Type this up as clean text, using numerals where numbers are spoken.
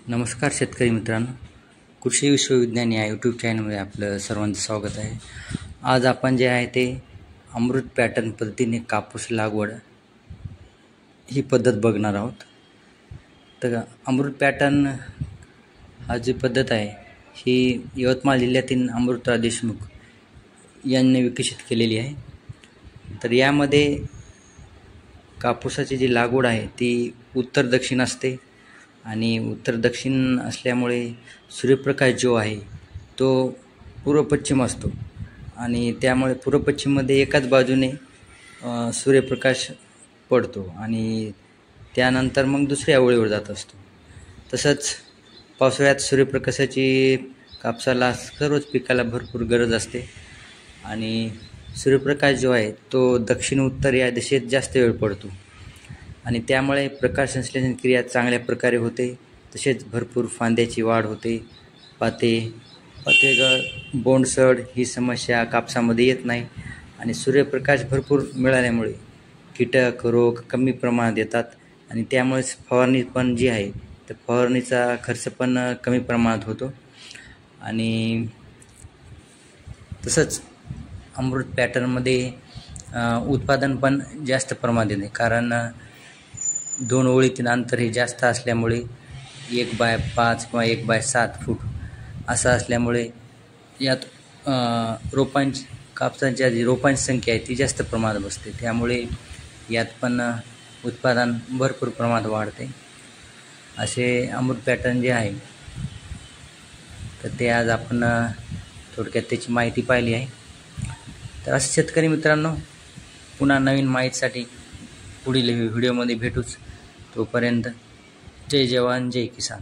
नमस्कार शेतकरी मित्रांनो, कृषी विश्वविज्ञान या यूट्यूब चॅनलमध्ये आपलं सर्वांचं स्वागत आहे. आज आपण जे आहे ते अमृत पॅटर्न पद्धतीने कापूस लागवड ही पद्धत बघणार आहोत. तर अमृत पॅटर्न हा जी पद्धत आहे ही यवतमाळ जिल्ह्यातील अमृतराव देशमुख यांनी विकसित केलेली आहे. तर यामध्ये कापूसाची जी लागवड आहे ती उत्तर दक्षिण असते आणि उत्तर दक्षिण असल्यामुळे सूर्यप्रकाश जो आहे तो पूर्व पश्चिम असतो आणि त्यामुळे पूर्व पश्चिममध्ये एकाच बाजूने सूर्यप्रकाश पडतो आणि त्यानंतर मग दुसऱ्या ओळीवर जात असतो. तसंच पावसाळ्यात सूर्यप्रकाशाची कापसाला सर्वच पिकाला भरपूर गरज असते आणि सूर्यप्रकाश जो आहे तो दक्षिण उत्तर या दिशेत जास्त वेळ पडतो आणि त्यामुळे प्रकाश संश्लेषण क्रिया चांगल्या प्रकारे होते. तसेच भरपूर फांद्याची वाढ होते. पातेगळ, बोंडसड ही समस्या कापसामध्ये येत नाही आणि सूर्यप्रकाश भरपूर मिळाल्यामुळे कीटक रोग कमी प्रमाणात येतात आणि त्यामुळेच फवारणी पण जी आहे तर फवारणीचा खर्च पण कमी प्रमाणात होतो. आणि तसंच अमृत पॅटर्नमध्ये उत्पादन पण जास्त प्रमाणात येते, कारण 2 ओळीतील अंतर हे जास्त असल्यामुळे 1/5 किंवा 1/7 फूट असं असल्यामुळे यात कापसाच्या जी रोपांची संख्या आहे ती जास्त प्रमाणात बसते. त्यामुळे यात पण उत्पादन भरपूर प्रमाणात वाढते. असे अमृत पॅटर्न जे आहे तर ते आज आपण थोडक्यात त्याची माहिती पाहिली आहे. तर असं शेतकरी मित्रांनो, पुन्हा नवीन माहितीसाठी पुढील व्हिडिओमध्ये भेटूच. तोपर्यंत जय जवान जय किसान.